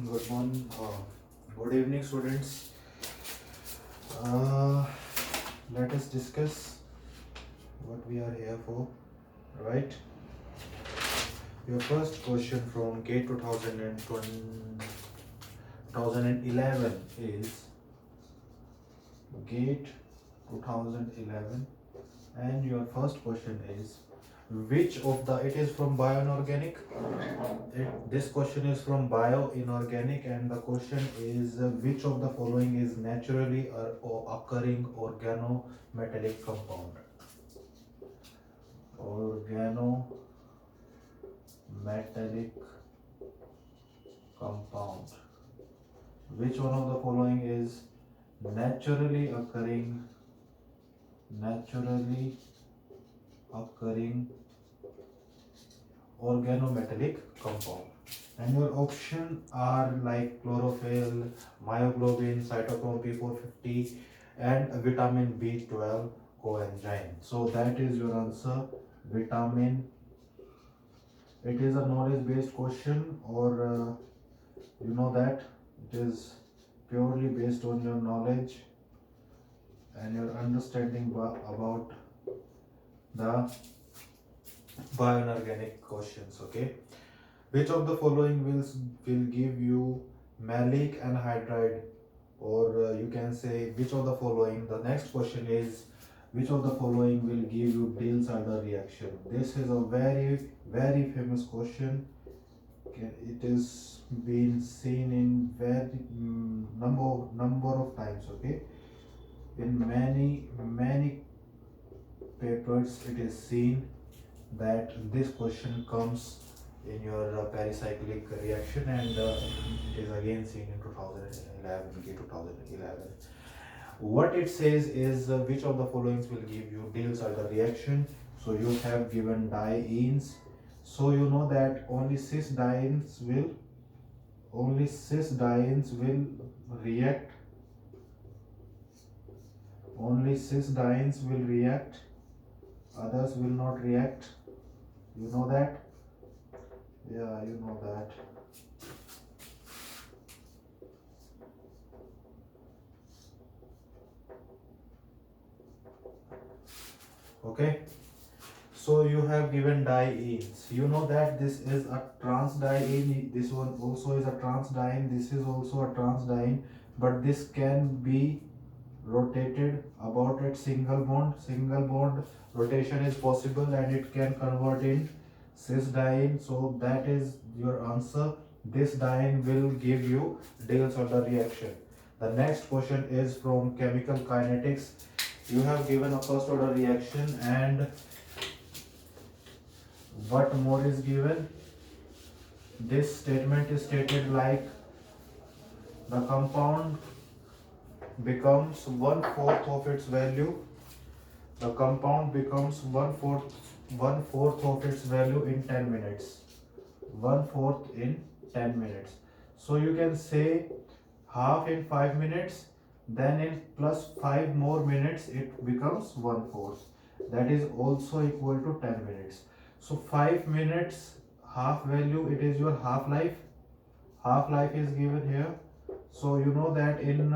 Good morning, good evening, students. Uh, Let us discuss what we are here for, right? Your first question from GATE 2011 is GATE 2011, and your first question is which of the it is from bio inorganic. This question is from bio inorganic, and the question is which of the following is naturally or occurring organometallic compound? Organometallic compound. Which one of the following is naturally occurring organometallic compound? And your option are like chlorophyll, myoglobin, cytochrome P450, and vitamin B12 coenzyme. So that is your answer. Vitamin. It is a knowledge-based question, or you know that it is purely based on your knowledge and your understanding about the bioinorganic questions. Okay. Which of the following will give you malic anhydride, or you can say which of the following? The next question is which of the following will give you Diels-Alder reaction? This is a very famous question. Okay, it is been seen in very number of times. Okay, in many papers it is seen that this question comes in your pericyclic reaction, and it is again seen in 2011, K 2011. What it says is which of the following will give you Diels-Alder reaction. So you have given dienes, so you know that only cis dienes will react, others will not react. You know that? Yeah, you know that. Okay. So you have given dienes. You know that this is a trans diene. This one also is a trans diene. This is also a trans diene. But this can be rotated about its single bond. Single bond rotation is possible, and it can convert in cis diene. So that is your answer. This diene will give you Diels-Alder reaction. The next question is from chemical kinetics. You have given a first order reaction, and what more is given? This statement is stated like the compound becomes one-fourth of its value. The compound becomes one fourth of its value in 10 minutes. One-fourth in 10 minutes. So you can say half in 5 minutes, then in plus 5 more minutes it becomes one-fourth. That is also equal to 10 minutes. So 5 minutes half value, it is your half life. Half life is given here. So you know that in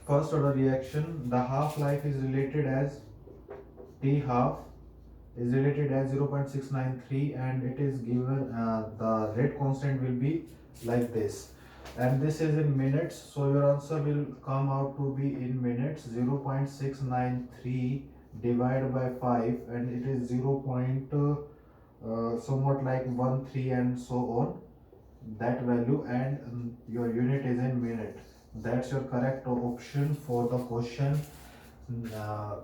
first order reaction, the half life is related as T half is related as 0.693, and it is given the rate constant will be like this, and this is in minutes. So your answer will come out to be in minutes. 0.693 divided by 5, and it is 0. Somewhat like 13 and so on, that value, and your unit is in minute. That's your correct option for the question uh,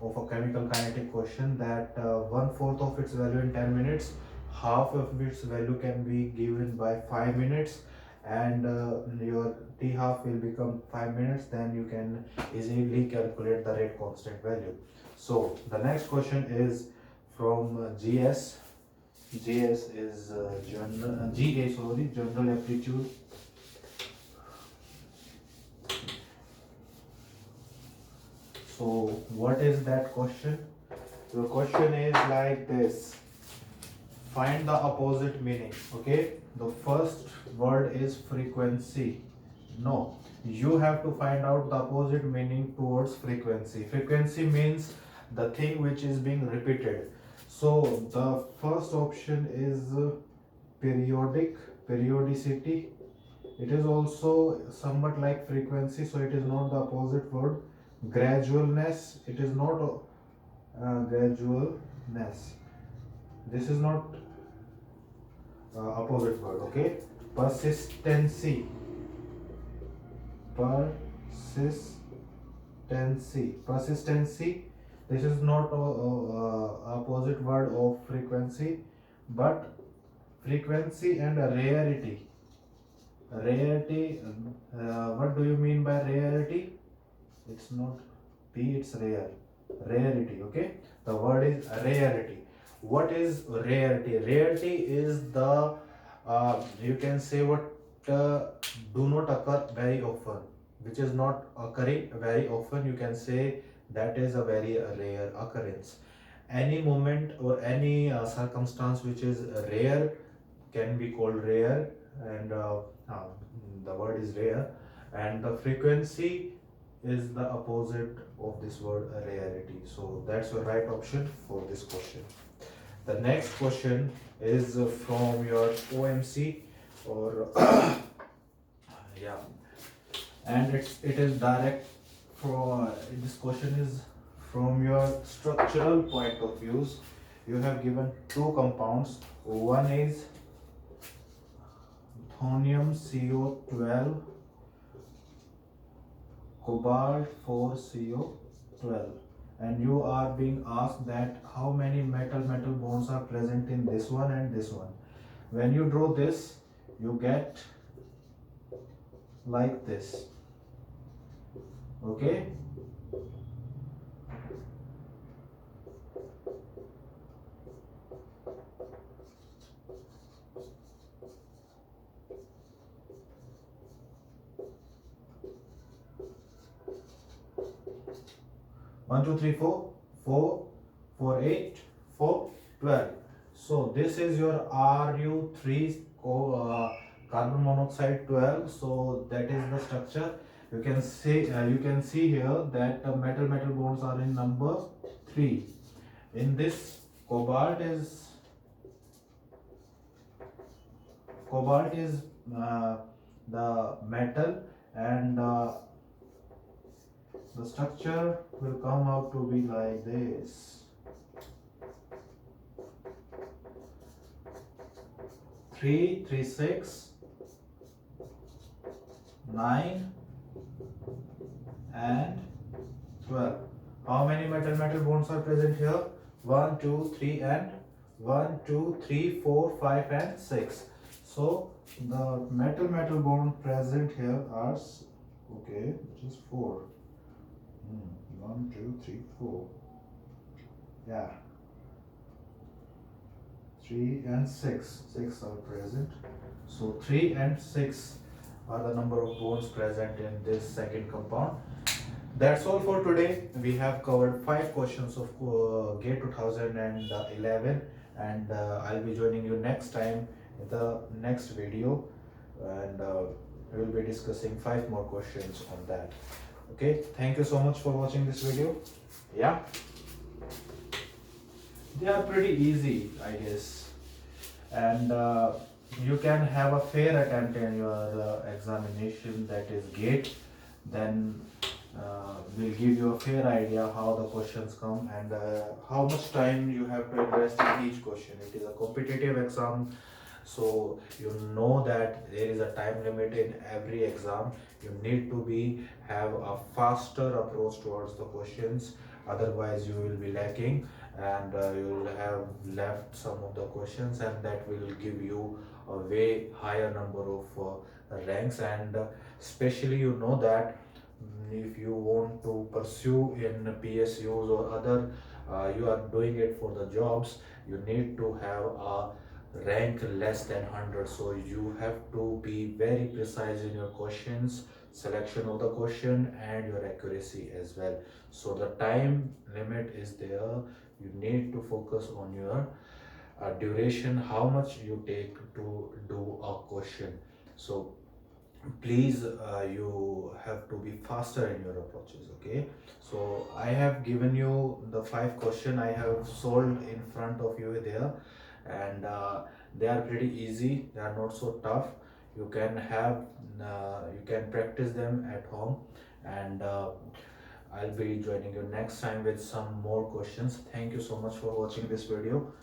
of a chemical kinetic question, that one-fourth of its value in 10 minutes, half of its value can be given by 5 minutes, and your T half will become 5 minutes. Then you can easily calculate the rate constant value. So the next question is from GS. GS is general aptitude. So what is that question? The question is like this: find the opposite meaning. Okay, the first word is frequency. No, you have to find out the opposite meaning towards frequency. Frequency means the thing which is being repeated. So the first option is periodic, periodicity. It is also somewhat like frequency, so it is not the opposite word. Gradualness, it is not gradualness. This is not opposite word. Okay, persistency, persistency. This is not opposite word of frequency, but frequency and rarity. Rarity. What do you mean by rarity? It's not P. It's rare. Rarity. Okay. The word is rarity. What is rarity? Rarity is the you can say what do not occur very often, which is not occurring very often. You can say that is a very rare occurrence. Any moment or any circumstance which is rare can be called rare, and the word is rare, and the frequency is the opposite of this word rarity. So that's your right option for this question. The next question is from your OMC or yeah, and it is direct from this question is from your structural point of views. You have given two compounds. One is thonium CO12, cobalt 4CO12, and you are being asked that how many metal bonds are present in this one and this one. When you draw this, you get like this. Okay, 1 2 3 4 4 4 8 4 12. So this is your Ru3 carbon monoxide 12. So that is the structure. You can see here that metal bonds are in number 3. In this, cobalt is the metal, and the structure will come out to be like this. 3 3 6 9 and 12. How many metal bonds are present here? 1 2 3 and 1 2 3 4 5 and 6. So the metal bond present here are okay, which is 4. 1 2 3 4. Yeah, 3 and 6 are present. So 3 and 6 are the number of bonds present in this second compound. That's all for today. We have covered 5 questions of GATE 2011, and I'll be joining you next time in the next video, and we will be discussing 5 more questions on that. Okay, thank you so much for watching this video. Yeah, they are pretty easy, I guess, and you can have a fair attempt in your examination, that is GATE. Then we'll give you a fair idea how the questions come and how much time you have to invest in each question. It is a competitive exam, so you know that there is a time limit in every exam. You need to have a faster approach towards the questions, otherwise you will be lacking, and you will have left some of the questions, and that will give you a way higher number of ranks. And especially you know that if you want to pursue in PSUs or other, you are doing it for the jobs, you need to have a rank less than 100. So you have to be very precise in your questions, selection of the question, and your accuracy as well. So the time limit is there. You need to focus on your duration, how much you take to do a question. So please you have to be faster in your approaches. Okay, so I have given you the 5 question I have solved in front of you there, and they are pretty easy, they are not so tough. You can have you can practice them at home, and I'll be joining you next time with some more questions. Thank you so much for watching this video.